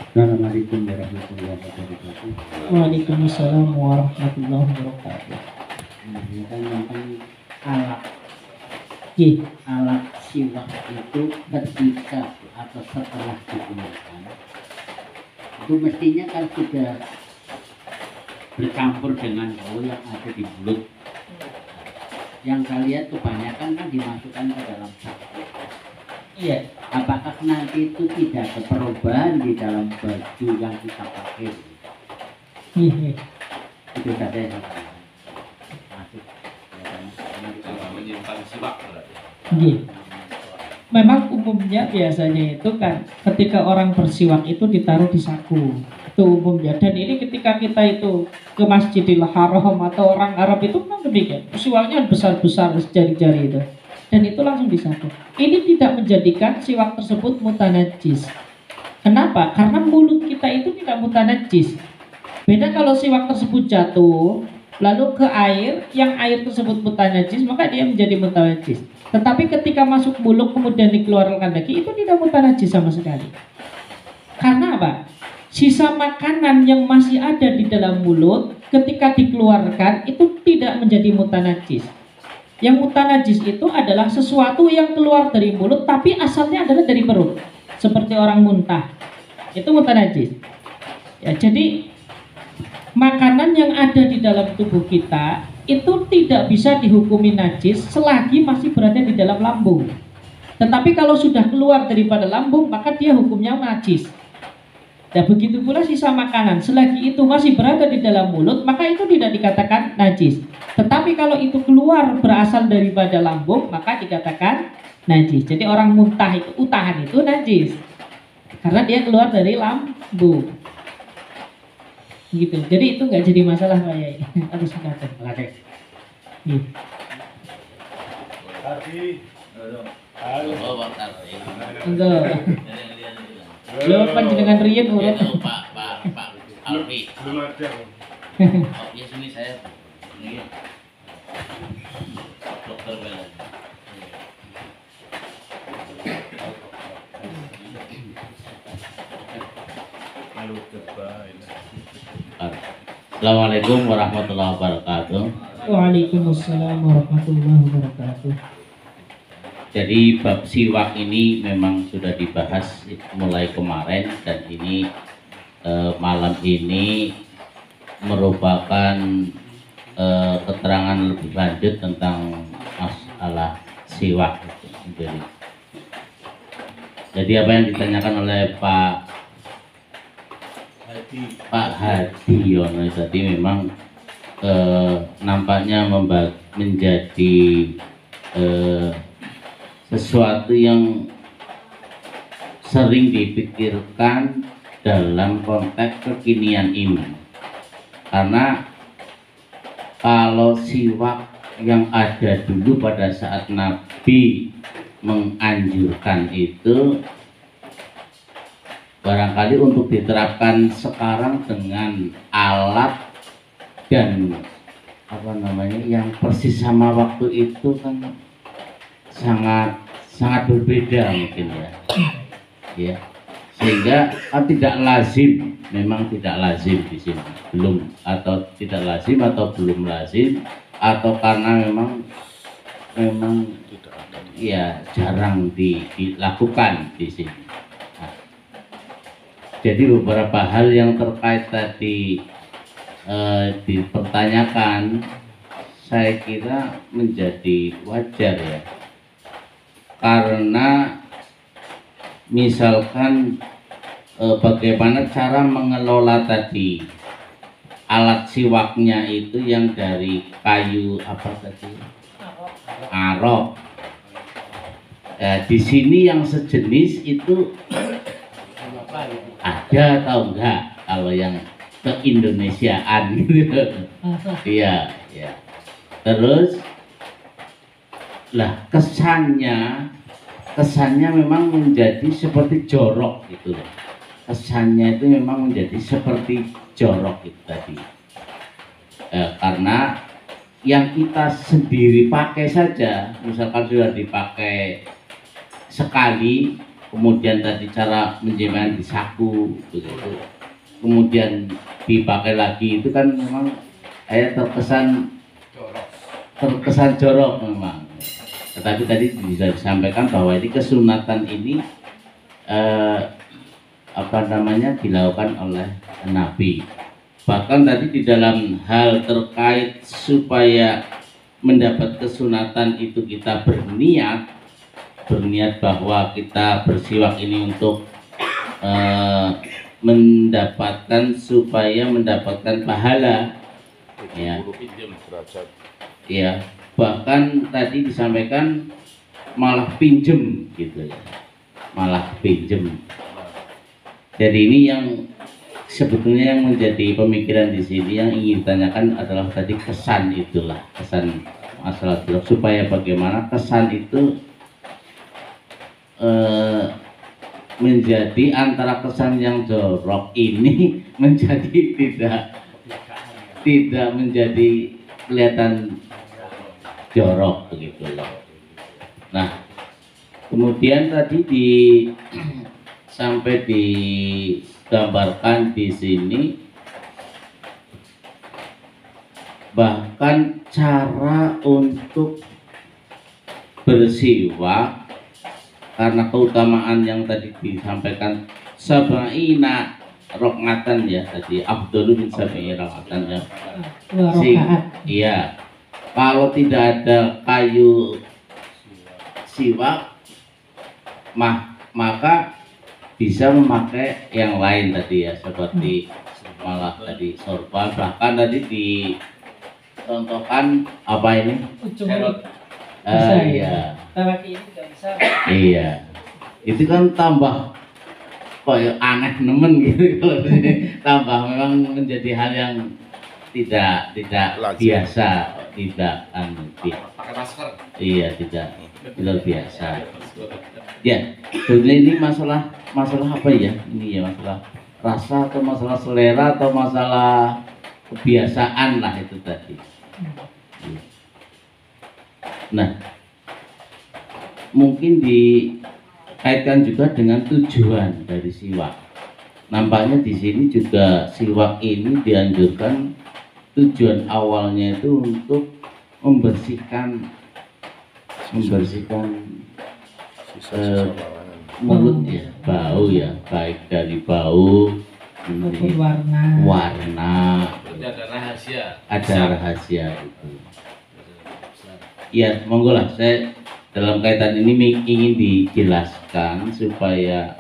Assalamualaikum warahmatullahi wabarakatuh. Waalaikumsalam warahmatullahi wabarakatuh. Ya kan tentang alat Nggih, alat siwak itu ketika atau setelah digunakan itu mestinya kan sudah bercampur dengan bau yang ada di mulut. Yang saya lihat kebanyakan kan dimasukkan ke dalam saku. iya. Apakah nanti itu tidak ada perubahan di dalam baju yang kita pakai? Nggih. Itu saja yang saya tanyakan. Masuk. Cara menyimpan siwak berarti. Nggih. Memang umumnya biasanya itu kan ketika orang bersiwak itu ditaruh di saku. Itu umumnya. Dan ini ketika kita itu ke Masjidil Haram atau orang Arab itu memang demikian. Siwaknya besar-besar jari-jari itu. Dan itu langsung di saku. Ini tidak menjadikan siwak tersebut mutanajis. Kenapa? Karena mulut kita itu tidak mutanajis. Beda kalau siwak tersebut jatuh lalu ke air, yang air tersebut mutanajis, maka dia menjadi mutanajis. Tetapi ketika masuk mulut kemudian dikeluarkan lagi, itu tidak mutanajis sama sekali. Karena apa? Sisa makanan yang masih ada di dalam mulut ketika dikeluarkan itu tidak menjadi mutanajis. Yang mutanajis itu adalah sesuatu yang keluar dari mulut tapi asalnya adalah dari perut. Seperti orang muntah. Itu mutanajis. Ya, jadi makanan yang ada di dalam tubuh kita itu tidak bisa dihukumi najis selagi masih berada di dalam lambung. Tetapi kalau sudah keluar daripada lambung maka dia hukumnya najis. Dan begitu pula sisa makanan selagi itu masih berada di dalam mulut maka itu tidak dikatakan najis. Tetapi kalau itu keluar berasal daripada lambung maka dikatakan najis. Jadi orang muntah itu, utahan itu najis karena dia keluar dari lambung. Gitu. Jadi itu nggak jadi masalah Pak Yai. Harus dikatakan. Oke. Iya. Oh, Pak. Enggak. Lo panjenengan riyen urut. Pak Alfi. Belum ada. Oh, ya sini saya. Ini. Dokter Bela. Assalamualaikum warahmatullahi wabarakatuh. Waalaikumsalam warahmatullahi wabarakatuh. Jadi bab siwak ini memang sudah dibahas mulai kemarin dan ini malam ini merupakan keterangan lebih lanjut tentang masalah siwak. Jadi apa yang ditanyakan oleh Pak Hadi Yono tadi memang nampaknya menjadi sesuatu yang sering dipikirkan dalam konteks kekinian ini, karena kalau siwak yang ada dulu pada saat Nabi menganjurkan itu barangkali untuk diterapkan sekarang dengan alat dan apa namanya yang persis sama waktu itu kan sangat berbeda mungkin ya, sehingga kan tidak lazim, memang tidak lazim di sini, belum atau tidak lazim atau belum lazim atau karena memang ya jarang dilakukan di sini. Nah, jadi beberapa hal yang terkait tadi dipertanyakan saya kira menjadi wajar ya. Karena misalkan bagaimana cara mengelola tadi alat siwaknya itu yang dari kayu apa tadi? Arok. Di sini yang sejenis itu ada atau enggak kalau yang ke-Indonesiaan gitu. Iya, ya. Terus lah kesannya memang menjadi seperti jorok gitu loh. Kesannya itu memang menjadi seperti jorok itu tadi. Karena yang kita sendiri pakai saja, misalkan sudah dipakai sekali kemudian tadi cara menjemahkan di saku begitu, kemudian dipakai lagi, itu kan memang kayak terkesan jorok memang. Tetapi tadi bisa disampaikan bahwa ini kesunatan ini dilakukan oleh Nabi. Bahkan tadi di dalam hal terkait supaya mendapat kesunatan itu kita berniat bahwa kita bersiwak ini untuk mendapatkan pahala, ya. Ya, bahkan tadi disampaikan malah pinjem gitu ya, malah pinjem. Jadi ini yang sebetulnya yang menjadi pemikiran di sini yang ingin ditanyakan adalah tadi kesan itulah, kesan masalah jorok, supaya bagaimana kesan itu menjadi antara kesan yang jorok ini menjadi tidak menjadi kelihatan jorok begitu loh. Nah, kemudian tadi sampai digambarkan di sini bahkan cara untuk bersiwak, karena keutamaan yang tadi disampaikan sabaina rokatan ya, tadi afdhalu min sabaina rokatan ya. Iya. Kalau tidak ada kayu siwak, maka bisa memakai yang lain tadi ya, seperti malah tadi sorban, bahkan tadi dicontohkan apa ini? Iya. Iya. Itu kan tambah kayak aneh nemen gitu kalau tambah memang menjadi hal yang tidak biasa, tidak pakai masker. Iya, tidak biasa. Ya, sebenarnya ini masalah apa ya? Ini ya masalah rasa atau masalah selera atau masalah kebiasaan lah itu tadi. Nah, mungkin dikaitkan juga dengan tujuan dari siwak. Nampaknya di sini juga siwak ini dianjurkan, tujuan awalnya itu untuk membersihkan mulut ya, bau ya, baik dari bau, warna, ada rahasia itu. Ya, monggo lah, saya dalam kaitan ini ingin dijelaskan supaya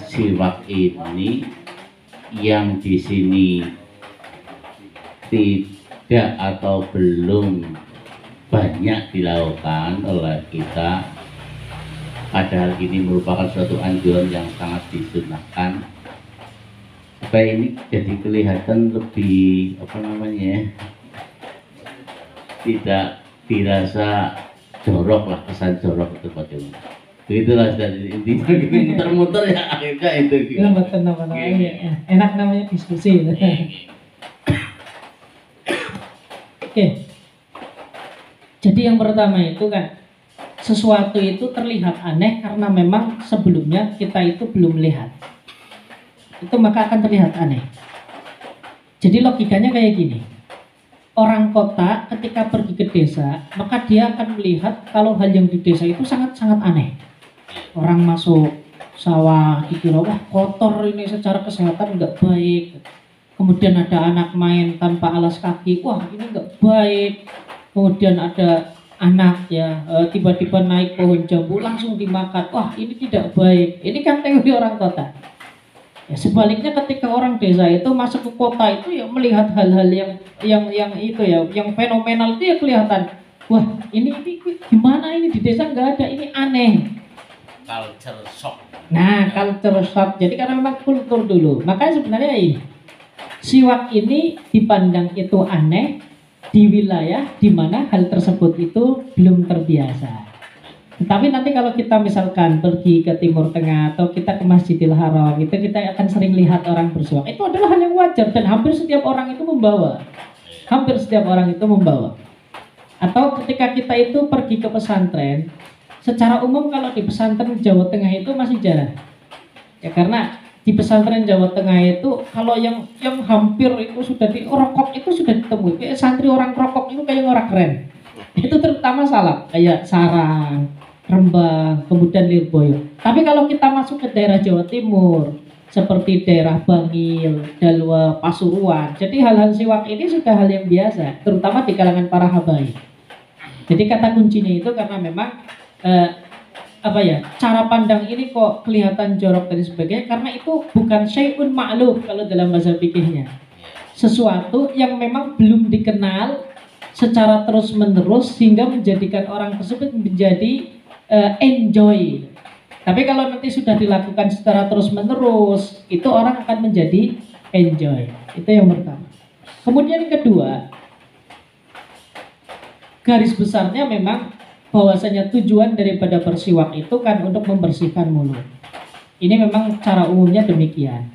siwak ini yang di sini tidak atau belum banyak dilakukan oleh kita, padahal ini merupakan suatu anjuran yang sangat disunahkan, supaya ini jadi kelihatan lebih tidak dirasa jorok lah, kesan jorok itu bagaimana. Begitulah dari intinya, gini muter-muter ya akhirnya itu. Enak namanya diskusi. Oke. Jadi yang pertama itu kan, sesuatu itu terlihat aneh karena memang sebelumnya kita itu belum lihat. Itu maka akan terlihat aneh. Jadi logikanya kayak gini. Orang kota ketika pergi ke desa, maka dia akan melihat kalau hal yang di desa itu sangat-sangat aneh. Orang masuk sawah dikira wah kotor ini, secara kesehatan nggak baik. Kemudian ada anak main tanpa alas kaki, wah ini nggak baik. Kemudian ada anak ya tiba-tiba naik pohon jambu langsung dimakan, wah ini tidak baik. Ini kan teori orang kota. Ya, sebaliknya ketika orang desa itu masuk ke kota itu ya melihat hal-hal yang itu ya, yang fenomenal itu ya kelihatan. Wah, ini gimana ini di desa nggak ada, ini aneh. Culture shock. Nah, culture shock. Jadi karena memang kultur dulu. Makanya sebenarnya ini siwak ini dipandang itu aneh di wilayah di mana hal tersebut itu belum terbiasa. Tapi nanti kalau kita misalkan pergi ke Timur Tengah atau kita ke Masjidil Haram, itu kita akan sering lihat orang bersiwak. Itu adalah hal yang wajar dan hampir setiap orang itu membawa. Hampir setiap orang itu membawa. Atau ketika kita itu pergi ke pesantren, secara umum kalau di pesantren Jawa Tengah itu masih jarang. Ya karena di pesantren Jawa Tengah itu kalau yang hampir itu sudah di rokok itu sudah ditemui. Kayak santri orang rokok itu kayak orang keren. Itu terutama salap kayak Sarang, Rembang, kemudian Lirboyo. Tapi kalau kita masuk ke daerah Jawa Timur seperti daerah Bangil, Dalwa, Pasuruan, jadi hal-hal siwak ini sudah hal yang biasa, terutama di kalangan para habaib. Jadi kata kuncinya itu karena memang cara pandang ini kok kelihatan jorok dan sebagainya, karena itu bukan syai'un ma'lum kalau dalam bahasa fikihnya, sesuatu yang memang belum dikenal secara terus menerus sehingga menjadikan orang tersebut menjadi enjoy. Tapi kalau nanti sudah dilakukan secara terus menerus, itu orang akan menjadi enjoy. Itu yang pertama. Kemudian yang kedua, garis besarnya memang bahwasanya tujuan daripada bersiwak itu kan untuk membersihkan mulut. Ini memang cara umumnya demikian.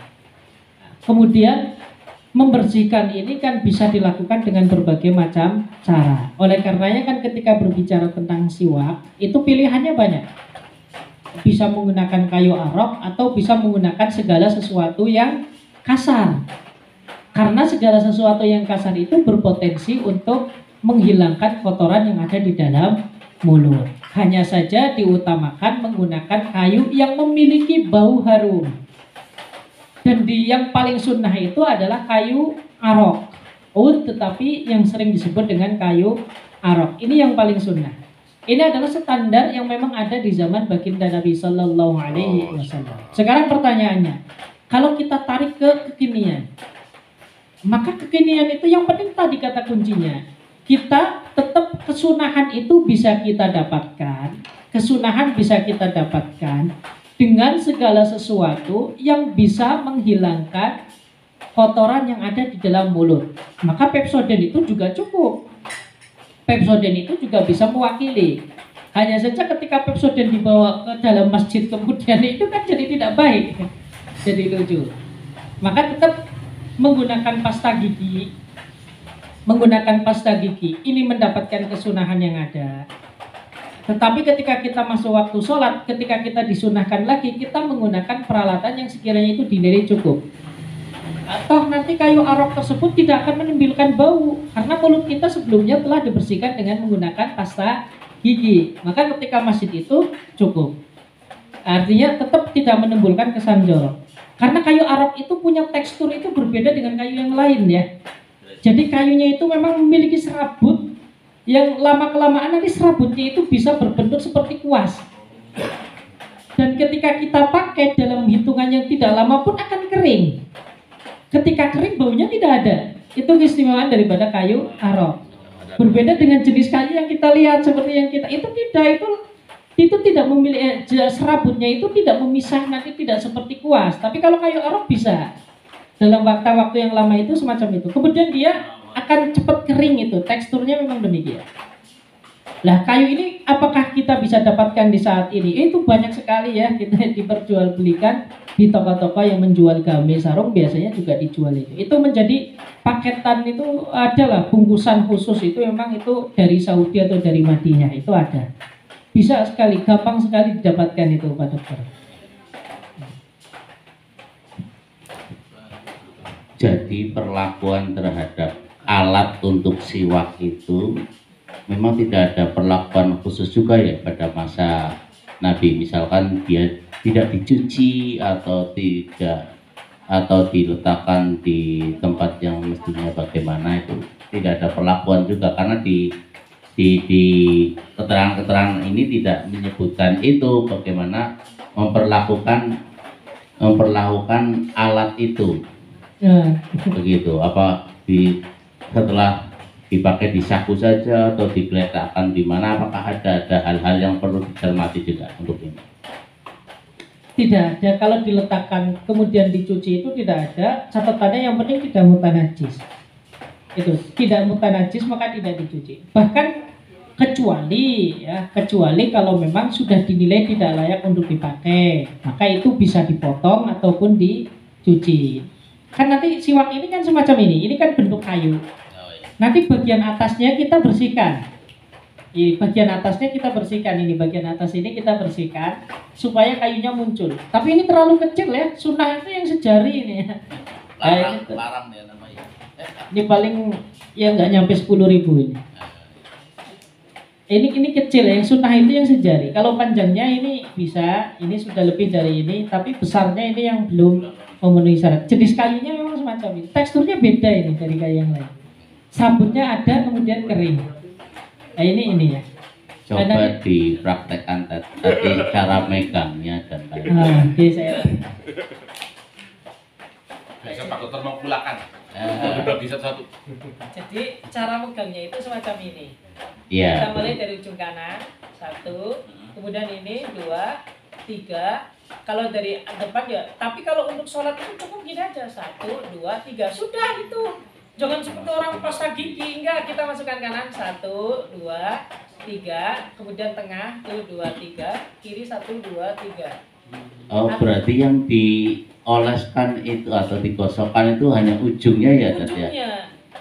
Kemudian membersihkan ini kan bisa dilakukan dengan berbagai macam cara. Oleh karenanya kan ketika berbicara tentang siwak, itu pilihannya banyak. Bisa menggunakan kayu arok atau bisa menggunakan segala sesuatu yang kasar. Karena segala sesuatu yang kasar itu berpotensi untuk menghilangkan kotoran yang ada di dalam mulut. Hanya saja diutamakan menggunakan kayu yang memiliki bau harum. Dan yang paling sunnah itu adalah kayu arok. Tetapi yang sering disebut dengan kayu arok. Ini yang paling sunnah. Ini adalah standar yang memang ada di zaman baginda Nabi Sallallahu Alaihi Wasallam. Sekarang pertanyaannya, kalau kita tarik ke kekinian, maka kekinian itu yang penting tadi kata kuncinya, kita tetap kesunahan itu bisa kita dapatkan, kesunahan bisa kita dapatkan dengan segala sesuatu yang bisa menghilangkan kotoran yang ada di dalam mulut. Maka Pepsodent itu juga cukup. Pepsodent itu juga bisa mewakili. Hanya saja ketika Pepsodent dibawa ke dalam masjid kemudian itu kan jadi tidak baik, jadi lucu. Maka tetap menggunakan pasta gigi, ini mendapatkan kesunahan yang ada. Tetapi ketika kita masuk waktu sholat, ketika kita disunahkan lagi, kita menggunakan peralatan yang sekiranya itu dinilai cukup. Atau nanti kayu arok tersebut tidak akan menimbulkan bau karena mulut kita sebelumnya telah dibersihkan dengan menggunakan pasta gigi. Maka ketika masjid itu cukup. Artinya tetap tidak menimbulkan kesan jorok. Karena kayu arok itu punya tekstur itu berbeda dengan kayu yang lain ya. Jadi kayunya itu memang memiliki serabut yang lama-kelamaan nanti serabutnya itu bisa berbentuk seperti kuas. Dan ketika kita pakai dalam hitungan yang tidak lama pun akan kering. Ketika kering baunya tidak ada. Itu keistimewaan daripada kayu arok. Berbeda dengan jenis kayu yang kita lihat seperti yang kita itu tidak, itu tidak memiliki serabutnya itu tidak memisah, nanti tidak seperti kuas. Tapi kalau kayu arok bisa dalam waktu yang lama itu semacam itu. Kemudian dia akan cepat kering itu. Teksturnya memang demikian. Lah kayu ini apakah kita bisa dapatkan di saat ini? Itu banyak sekali ya kita diperjualbelikan di toko-toko yang menjual game sarung, biasanya juga dijual itu. Itu menjadi paketan, itu adalah bungkusan khusus, itu memang itu dari Saudi atau dari Madinah itu ada. Bisa sekali, gampang sekali didapatkan itu Pak Dokter. Jadi perlakuan terhadap alat untuk siwak itu memang tidak ada perlakuan khusus juga ya pada masa Nabi. Misalkan dia tidak dicuci atau diletakkan di tempat yang mestinya bagaimana, itu tidak ada perlakuan juga karena di keterangan-keterangan ini tidak menyebutkan itu bagaimana memperlakukan alat itu. Begitu apa setelah dipakai di saku saja atau digeletakkan di mana, apakah ada hal-hal yang perlu dicermati juga untuk ini? Tidak ada. Kalau diletakkan kemudian dicuci itu tidak ada. Catatannya yang penting tidak mutanajis. Itu tidak mutanajis maka tidak dicuci. Bahkan kecuali kalau memang sudah dinilai tidak layak untuk dipakai, maka itu bisa dipotong ataupun dicuci. Kan nanti siwak ini kan semacam ini kan bentuk kayu. Nanti bagian atasnya kita bersihkan. Di bagian atasnya kita bersihkan, ini bagian atas ini kita bersihkan supaya kayunya muncul. Tapi ini terlalu kecil ya, sunnah itu yang sejari ini ya. Larang, larang ya namanya. Ini paling ya nggak nyampe 10.000 ini. Ini kecil ya, yang sunnah itu yang sejari. Kalau panjangnya ini bisa, ini sudah lebih dari ini, tapi besarnya ini yang belum memenuhi syarat. Jenis kayunya memang semacam ini. Teksturnya beda ini dari kayu yang lain. Sabutnya ada kemudian kering. Nah ini ya. Coba dipraktekkan tadi cara megangnya dan lain. Oke, saya. Bisa Pak Dokter mau pulakan. Udah bisa satu. Jadi cara megangnya itu semacam ini. Iya. Kita mulai dari ujung kanan, 1, kemudian ini 2, 3. Kalau dari depan ya, tapi kalau untuk sholat itu cukup gini aja, 1, 2, 3, sudah itu. Jangan seperti orang pasta gigi, enggak, kita masukkan kanan, 1, 2, 3, kemudian tengah, 1, 2, 3, kiri 1, 2, 3. Oh, berarti yang dioleskan itu atau digosokkan itu hanya ujungnya ya, Dad ya? Ujungnya.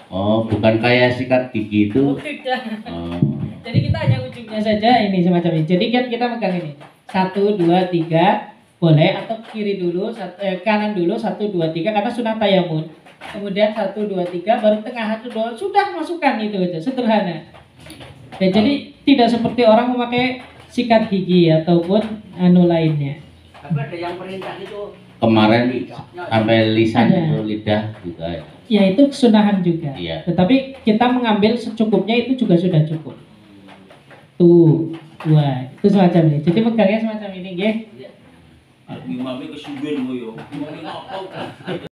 Oh, bukan kayak sikat gigi itu. Oh, tidak. Oh. Jadi kita hanya ujungnya saja ini semacam ini. Jadi kan kita megang ini. 1, 2, 3 boleh atau kiri dulu, kanan dulu 1, 2, 3 karena sunah tayamun. Kemudian 1, 2, 3 baru tengah 1, 2 sudah masukkan itu aja sederhana. Ya, jadi tidak seperti orang memakai sikat gigi ataupun anu lainnya. Tapi ada yang perintah itu Kemarin sampai lisan Ada. itu lidah juga. Ya itu kesunahan juga. Iya. Tetapi kita mengambil secukupnya itu juga sudah cukup. Tuh, 2 itu semacam ini. Jadi megangnya semacam ini, nggih. Imamnya kesuwen yo.